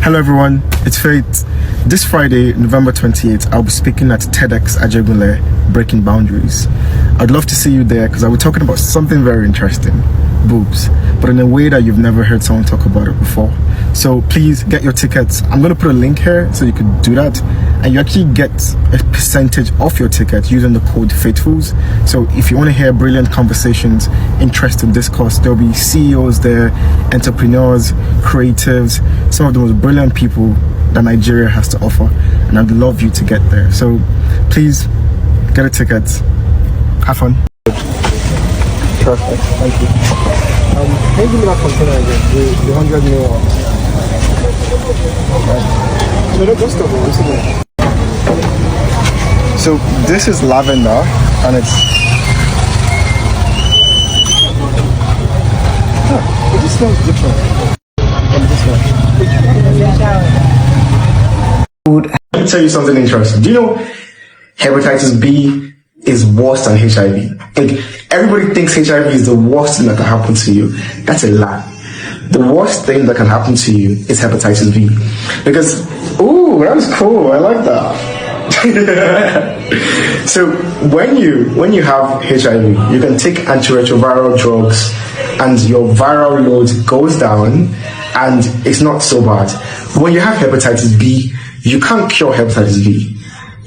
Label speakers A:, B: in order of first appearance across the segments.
A: Hello everyone, it's Faith. This Friday, November 28th, I'll be speaking at TEDx Addme, Breaking Boundaries. I'd love to see you there because I'll be talking about something very interesting, boobs, but in a way that you've never heard someone talk about it before. So please get your tickets. I'm going to put a link here so you can do that, and you actually get a percentage off your ticket using the code FAITHFULS. So if you want to hear brilliant conversations, interesting discourse, there'll be CEOs there, entrepreneurs, creatives, some of the most brilliant people that Nigeria has to offer, and I'd love you to get there. So please get a ticket. Have fun. Perfect, thank you. Can you give me that container again? The 100 ml one. No, don't stop it. So this is lavender, and it's it just smells different from this one. Let me tell you something interesting. Do you know hepatitis B is worse than HIV? Like, everybody thinks HIV is the worst thing that can happen to you. That's a lie. The worst thing that can happen to you is hepatitis B. Because, ooh, that was cool. I like that. So when you have HIV, you can take antiretroviral drugs and your viral load goes down and it's not so bad. When you have hepatitis B, you can't cure hepatitis B.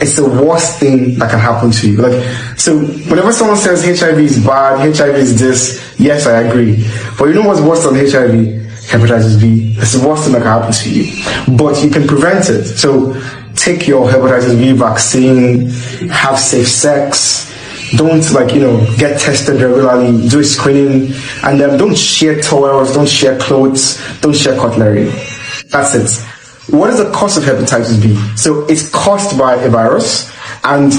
A: It's the worst thing that can happen to you. Like, so whenever someone says HIV is bad, HIV is this, yes, I agree. But you know what's worse than HIV? Hepatitis B. It's the worst thing that can happen to you. But you can prevent it. So take your hepatitis B vaccine, have safe sex, don't get tested regularly, do a screening, and don't share towels, don't share clothes, don't share cutlery. That's it. What is the cause of hepatitis B? So it's caused by a virus, and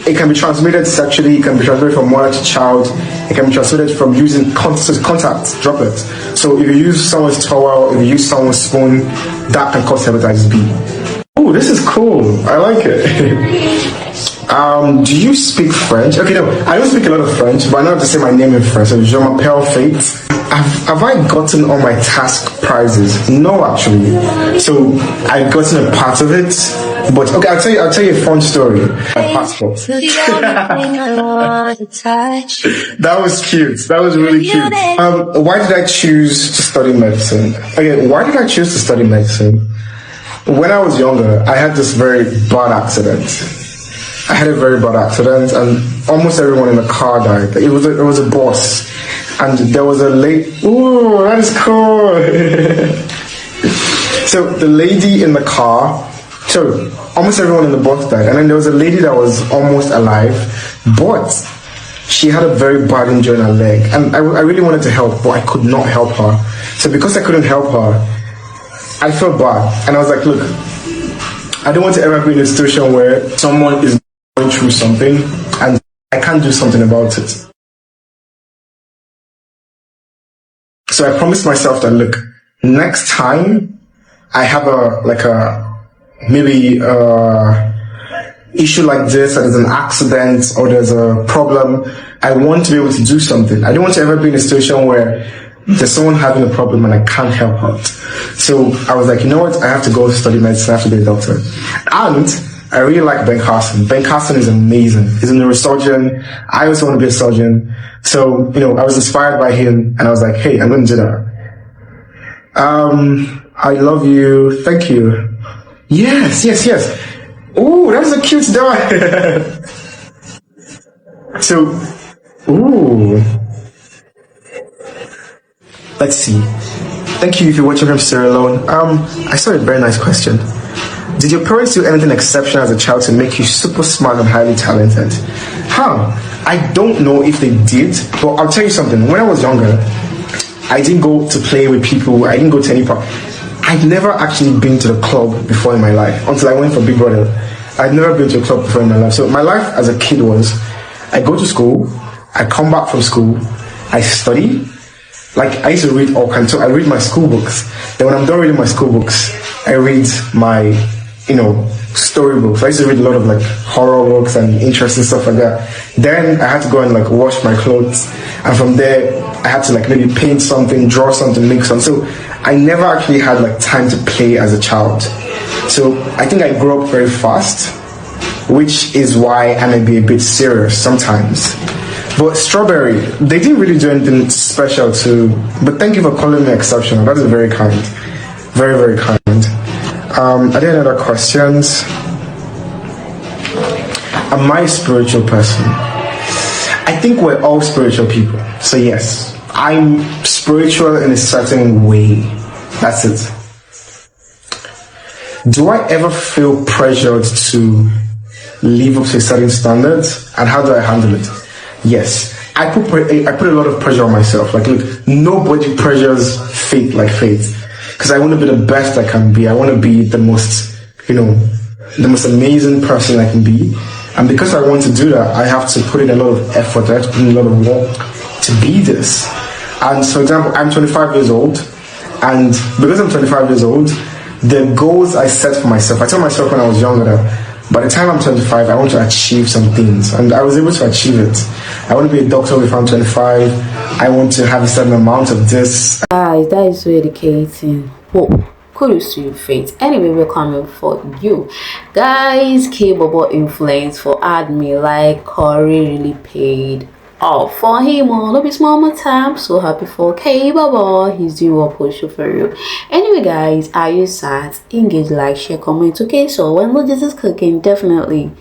A: it can be transmitted sexually, it can be transmitted from mother to child, it can be transmitted from using contact droplets. So if you use someone's towel, if you use someone's spoon, that can cause hepatitis B. Oh, this is cool. I like it. Do you speak French? Okay, no, I don't speak a lot of French, but I know how to say my name in French. So Je m'appelle Faith. Have I gotten all my task prizes? No, actually. So I've gotten a part of it, but okay, I'll tell you a fun story. My passport. That was cute. That was really cute. Why did I choose to study medicine? Okay, why did I choose to study medicine? When I was younger, I had this very bad accident. I had a very bad accident, and almost everyone in the car died. It was a bus, and there was a lady. Ooh, that is cool. So the lady in the car. So almost everyone in the bus died, and then there was a lady that was almost alive, but she had a very bad injury in her leg, and I really wanted to help, but I could not help her. So because I couldn't help her, I felt bad, and I was like, look, I don't want to ever be in a situation where someone is going through something and I can't do something about it. So I promised myself that, look, next time I have maybe issue like this, or there's an accident or there's a problem, I want to be able to do something. I don't want to ever be in a situation where there's someone having a problem and I can't help out. So I was like, you know what? I have to go study medicine. I have to be a doctor. And I really like Ben Carson. Ben Carson is amazing. He's a neurosurgeon. I also want to be a surgeon. So, I was inspired by him, and I was like, hey, I'm going to do that. I love you. Thank you. Yes. Ooh, that was a cute dog. So, ooh. Let's see. Thank you if you're watching from Sierra Leone. I saw a very nice question. Did your parents do anything exceptional as a child to make you super smart and highly talented? I don't know if they did, but I'll tell you something. When I was younger, I didn't go to play with people. I didn't go to any park. I'd never actually been to the club before in my life until I went for Big Brother. I'd never been to a club before in my life. So my life as a kid was, I go to school, I come back from school, I study. Like, I used to read all kinds. So I read my school books. Then when I'm done reading my school books, I read my, storybooks. I used to read a lot of horror books and interesting stuff like that. Then I had to go and wash my clothes. And from there, I had to like maybe paint something, draw something, make something. So I never actually had like time to play as a child. So I think I grew up very fast, which is why I may be a bit serious sometimes. But Strawberry, they didn't really do anything special to, but thank you for calling me exceptional. That is very kind. Very, very kind. Are there any other questions? Am I a spiritual person? I think we're all spiritual people. So yes, I'm spiritual in a certain way. That's it. Do I ever feel pressured to live up to a certain standard? And how do I handle it? Yes. I put a lot of pressure on myself. Like, look, nobody pressures faith like faith. Because I want to be the best I can be. I want to be the most, the most amazing person I can be. And because I want to do that, I have to put in a lot of effort. I have to put in a lot of work to be this. And so, for example, I'm 25 years old. And because I'm 25 years old, the goals I set for myself, I told myself when I was younger that by the time I'm 25, I want to achieve some things. And I was able to achieve it. I want to be a doctor if I'm 25. I want to have a certain amount of this.
B: Guys, that is so educating. Whoa. Kudos to your faith. Anyway, we're coming for you guys. Kaybobo influence for Addme, like Corey really paid off for him all of his mama time. So happy for Kaybobo. He's doing what push for you. Anyway, guys, are you sad? Engage, like, share, comment. Okay, so when Lotus is cooking, definitely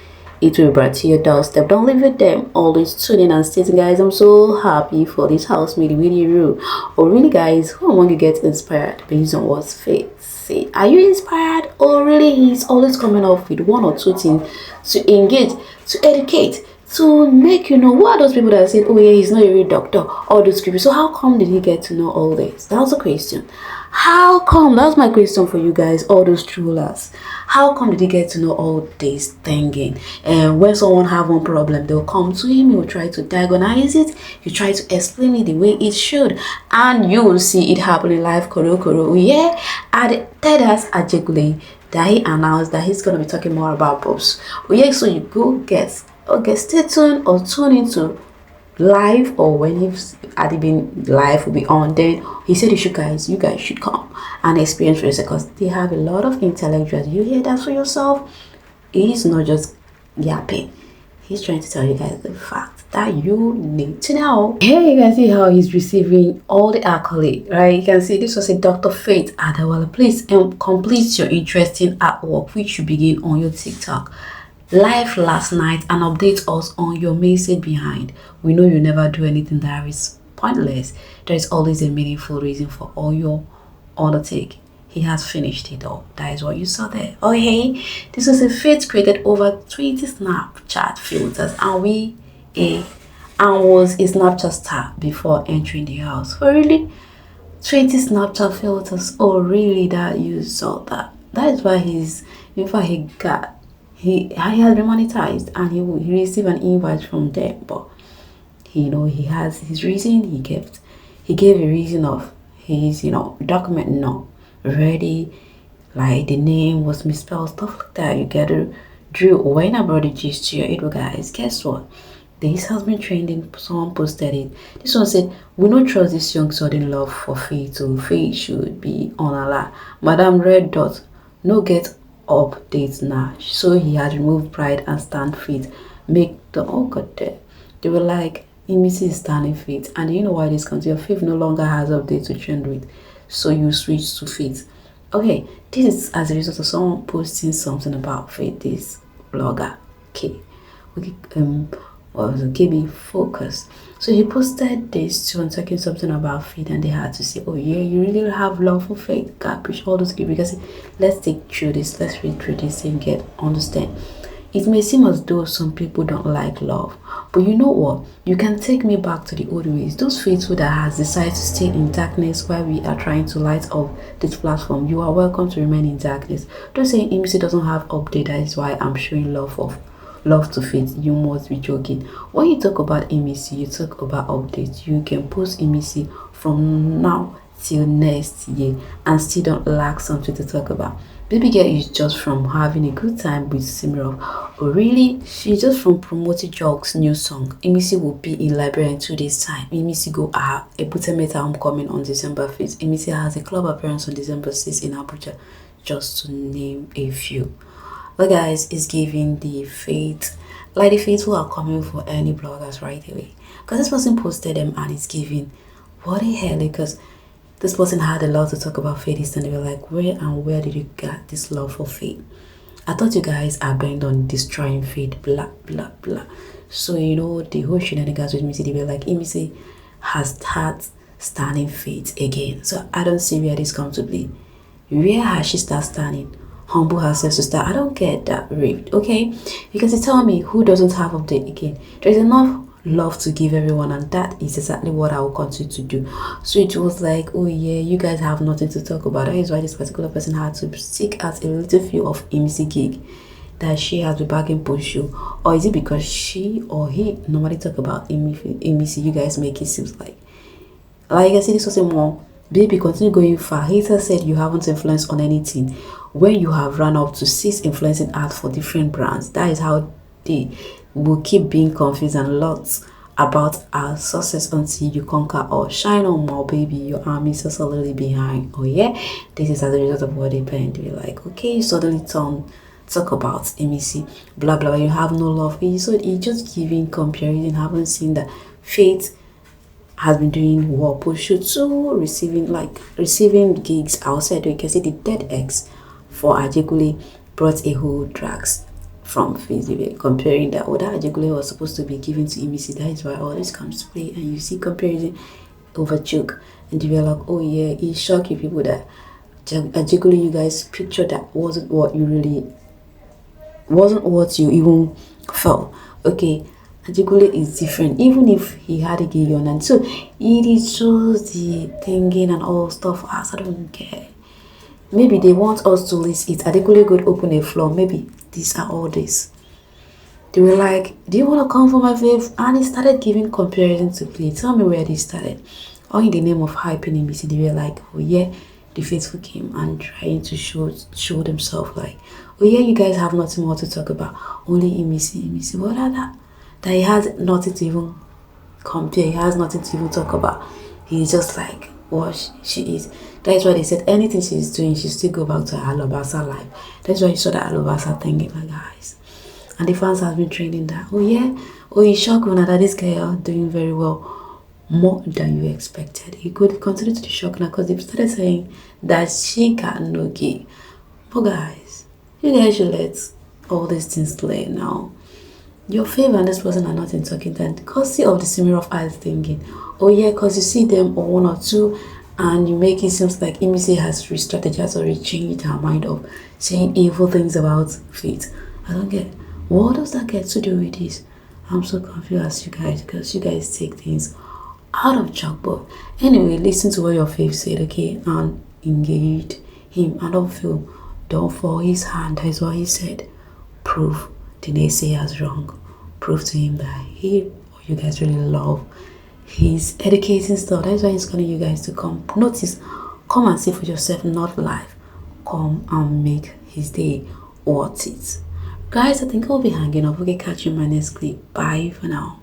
B: it will be brought to your doorstep. Don't leave with them. Always tune in and stay, guys. I'm so happy for this housemate with you. Or really, guys, who among you gets inspired based on what's faith? Are you inspired, or really he's always coming up with one or two things to engage, to educate, to make you know what are those people that said, oh yeah, he's not a real doctor, all those people. So how come did he get to know all this? That was a question. How come? That's my question for you guys, all those trollers. How come did he get to know all this thinking? And when someone have one problem, they'll come to him, he'll try to diagnose it, he'll try to explain it the way it should, and you will see it happen in life. Koro, yeah. At TEDx Ajegule, that he announced that he's gonna be talking more about books. Oh yeah, so you go guess. Okay, stay tuned or tune into live, or when he's been live will be on, then he said you guys should come and experience it, because they have a lot of intellectuals. You hear that for yourself. He's not just yapping, he's trying to tell you guys the fact that you need to know. Here you can see how he's receiving all the accolade, right? You can see this was a Dr. Faith Adewale. Please complete your interesting artwork which you begin on your TikTok live last night and update us on your message behind. We know you never do anything that is pointless. There is always a meaningful reason for all your undertaking. He has finished it all. That is what you saw there. Oh hey, this was a Faith created over 20 Snapchat filters and was a Snapchat star before entering the house. Oh really? 20 Snapchat filters? Oh really, that you saw that? That is why he has been monetized, and he received an invite from them. But he has his reason. He gave a reason of his document not ready, like the name was misspelled, stuff like that. You get to drill. When I brought the gist to your ear, guys, guess what? This has been trending. Someone posted it. This one said, we no trust this young sudden love for faith, so faith should be on Allah. Madam Red Dot no get updates now. So he had removed pride and stand faith. Make the they were like, Imisi is standing faith. And you know why this comes? Your faith no longer has updates to trend with, so you switch to faith. Okay, this is as a result of someone posting something about faith. This blogger KB Focus. So he posted this to talking something about faith, and they had to say, oh yeah, you really have love for faith. God preach all those people. Because let's take through this, let's read through this and understand. It may seem as though some people don't like love, but you know what? You can take me back to the old ways. Those faithful that has decided to stay in darkness while we are trying to light up this platform, you are welcome to remain in darkness. Don't say Imisi doesn't have update, that is why I'm showing love to faith. You must be joking. When you talk about Imisi, you talk about updates. You can post Imisi from now till next year and still don't lack something to talk about. Baby girl is just from having a good time with Simirov. Or really, she's just from promoting Jog's new song. Imisi will be in Liberia in 2 days' time. Imisi go a bbnaija homecoming on December 5th. Imisi has a club appearance on December 6th in Abuja, just to name a few. But guys, it's giving the fate, like the faithful are coming for any bloggers right away. Because this person posted them and it's giving, what the hell, because this person had a lot to talk about Faith, and they were like, where did you get this love for Faith? I thought you guys are bent on destroying Faith, blah, blah, blah. So, you know, the whole shenanigans with Missy, they were like, Imisi has started standing Faith again. So I don't see where this comes to be. Where has she started standing? Humble herself to start. I don't get that rift, okay? Because you tell me who doesn't have update again. There's enough love to give everyone, and that is exactly what I will continue to do. So it was like, oh yeah, you guys have nothing to talk about. That is why this particular person had to seek out a little few of Imisi gig that she has been bagging post show. Or is it because she or he normally talk about Imisi? You guys make it seem like I said, this was a more baby, continue going far. Hater said you haven't influenced on anything when you have run up to 6 influencing ads for different brands. That is how they will keep being confused and lots about our success until you conquer or shine on more, baby. Your army is so solidly behind. Oh yeah, this is as a result of what they planned to be like. Okay, you suddenly talk about Imisi, blah blah. You have no love. So you just giving comparison. Haven't seen that Faith has been doing what push to receiving gigs outside. You can see the dead eggs for Ajegule brought a whole drags from Facebook, comparing that that Ajegule was supposed to be given to Imisi. That is why all this comes to play, and you see comparison over joke, and you were like, oh yeah, it shocked you people that Ajegule, you guys picture that wasn't what you even felt. Okay, Ajegule is different, even if he had a gig on, and so it is just the thinking and all stuff. I don't care. Maybe they want us to list it. Ajegule could open a floor. Maybe these are all this. They were like, do you want to come for my faith? And he started giving comparison to play. Tell me where they started. All in the name of hyping Imisi. They were like, oh yeah, the faithful came and trying to show themselves like, oh yeah, you guys have nothing more to talk about. Only Imisi. What are that? That he has nothing to even compare. He has nothing to even talk about. He's just like what she is. That's why they said anything she's doing, she still go back to her Alobasa life. That's why you saw that Alobasa thing in my guys. And the fans have been training that. Oh yeah, oh you shocked when that this guy are doing very well, more than you expected. He could continue to shock now because they started saying that she got no gig. But guys, you guys should let all these things play now. Your favor and this person are not in talking time. Courtesy of the smear of eyes thinking, oh yeah, because you see them or one or two and you make it seems like Imisi has re-strategized or re-changed her mind of saying evil things about Faith. I don't get what does that get to do with this? I'm so confused as you guys, because you guys take things out of track. But anyway, listen to what your faith said, okay, and engage him. I don't fall his hand. That is what he said. Prove the naysayers wrong. Prove to him that he or you guys really love his educating stuff. That's why he's calling you guys to come. Notice, come and see for yourself, not live. Come and make his day worth it. Guys, I think I'll be hanging up. Okay, catch you in my next clip. Bye for now.